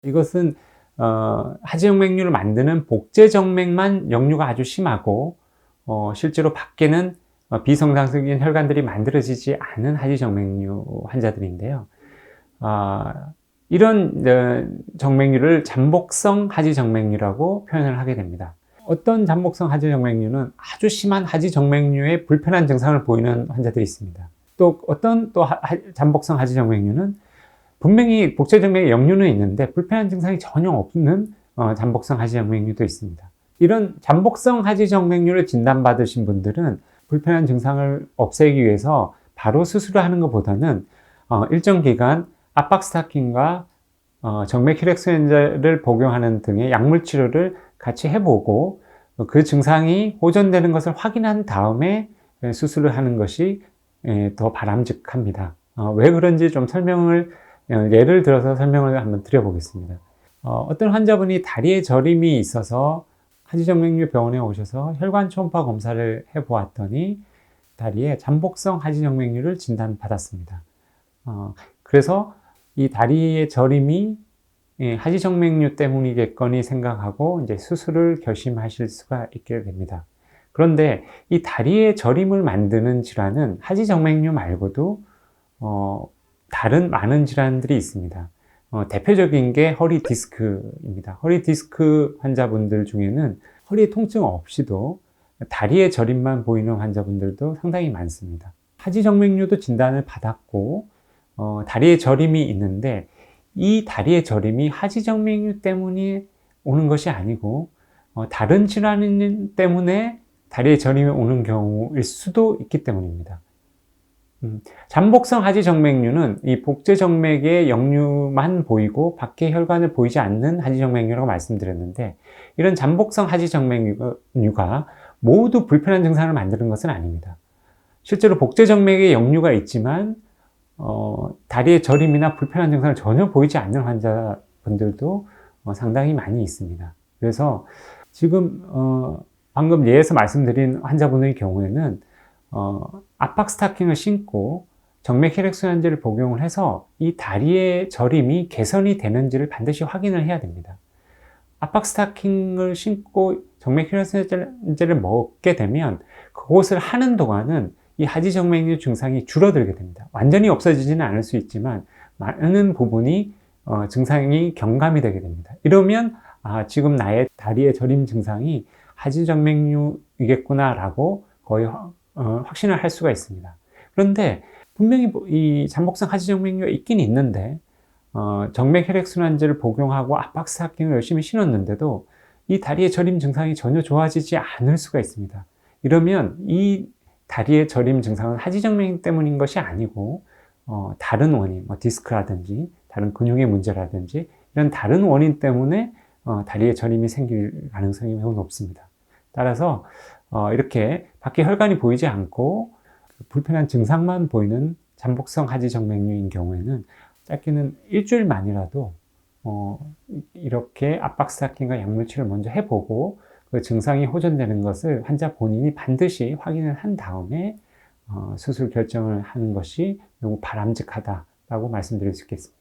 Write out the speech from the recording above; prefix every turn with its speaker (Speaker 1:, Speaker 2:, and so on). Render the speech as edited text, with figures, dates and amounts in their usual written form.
Speaker 1: 이것은 하지정맥류를 만드는 복제정맥만 역류가 아주 심하고 실제로 밖에는 비정상적인 혈관들이 만들어지지 않은 하지정맥류 환자들인데요. 이런 정맥류를 잠복성 하지정맥류라고 표현을 하게 됩니다. 어떤 잠복성 하지정맥류는 아주 심한 하지정맥류의 불편한 증상을 보이는 환자들이 있습니다. 또 어떤 잠복성 하지정맥류는 분명히 복제정맥에 역류는 있는데 불편한 증상이 전혀 없는 잠복성 하지정맥류도 있습니다. 이런 잠복성 하지정맥류를 진단받으신 분들은 불편한 증상을 없애기 위해서 바로 수술을 하는 것보다는 일정 기간 압박 스타킹과 정맥 혈액순환제를 복용하는 등의 약물 치료를 같이 해보고 그 증상이 호전되는 것을 확인한 다음에 수술을 하는 것이 더 바람직합니다. 왜 그런지 좀 예를 들어서 설명을 한번 드려보겠습니다. 어떤 환자분이 다리에 저림이 있어서 하지정맥류 병원에 오셔서 혈관 초음파 검사를 해보았더니 다리에 잠복성 하지정맥류를 진단받았습니다. 그래서 이 다리의 저림이 하지정맥류 때문이겠거니 생각하고 이제 수술을 결심하실 수가 있게 됩니다. 그런데 이 다리의 저림을 만드는 질환은 하지정맥류 말고도 다른 많은 질환들이 있습니다. 대표적인 게 허리 디스크입니다. 허리 디스크 환자분들 중에는 허리에 통증 없이도 다리의 저림만 보이는 환자분들도 상당히 많습니다. 하지정맥류도 진단을 받았고 다리에 저림이 있는데 이 다리의 저림이 하지정맥류 때문에 오는 것이 아니고 다른 질환 때문에 다리에 저림이 오는 경우일 수도 있기 때문입니다. 잠복성 하지정맥류는 이 복제정맥의 역류만 보이고 밖에 혈관을 보이지 않는 하지정맥류라고 말씀드렸는데 이런 잠복성 하지정맥류가 모두 불편한 증상을 만드는 것은 아닙니다. 실제로 복제정맥에 역류가 있지만 다리의 저림이나 불편한 증상을 전혀 보이지 않는 환자분들도 상당히 많이 있습니다. 그래서 지금 방금 예에서 말씀드린 환자분의 경우에는 압박 스타킹을 신고 정맥 혈액순환제를 복용을 해서 이 다리의 저림이 개선이 되는지를 반드시 확인을 해야 됩니다. 압박 스타킹을 신고 정맥 혈액순환제를 먹게 되면 그것을 하는 동안은 이 하지정맥류 증상이 줄어들게 됩니다. 완전히 없어지지는 않을 수 있지만 많은 부분이 증상이 경감이 되게 됩니다. 이러면 지금 나의 다리의 저림 증상이 하지정맥류이겠구나 라고 거의 확신을 할 수가 있습니다. 그런데 분명히 이 잠복성 하지정맥류가 있긴 있는데 정맥 혈액순환제를 복용하고 압박 스타킹을 열심히 신었는데도 이 다리의 저림 증상이 전혀 좋아지지 않을 수가 있습니다. 이러면 이 다리의 저림 증상은 하지정맥 때문인 것이 아니고 다른 원인, 디스크라든지 다른 근육의 문제라든지 이런 다른 원인 때문에 다리의 저림이 생길 가능성이 매우 높습니다. 따라서 이렇게 밖에 혈관이 보이지 않고 불편한 증상만 보이는 잠복성 하지정맥류인 경우에는 짧게는 일주일만이라도 이렇게 압박 스타킹과 약물 치료를 먼저 해보고 그 증상이 호전되는 것을 환자 본인이 반드시 확인을 한 다음에 수술 결정을 하는 것이 매우 바람직하다라고 말씀드릴 수 있겠습니다.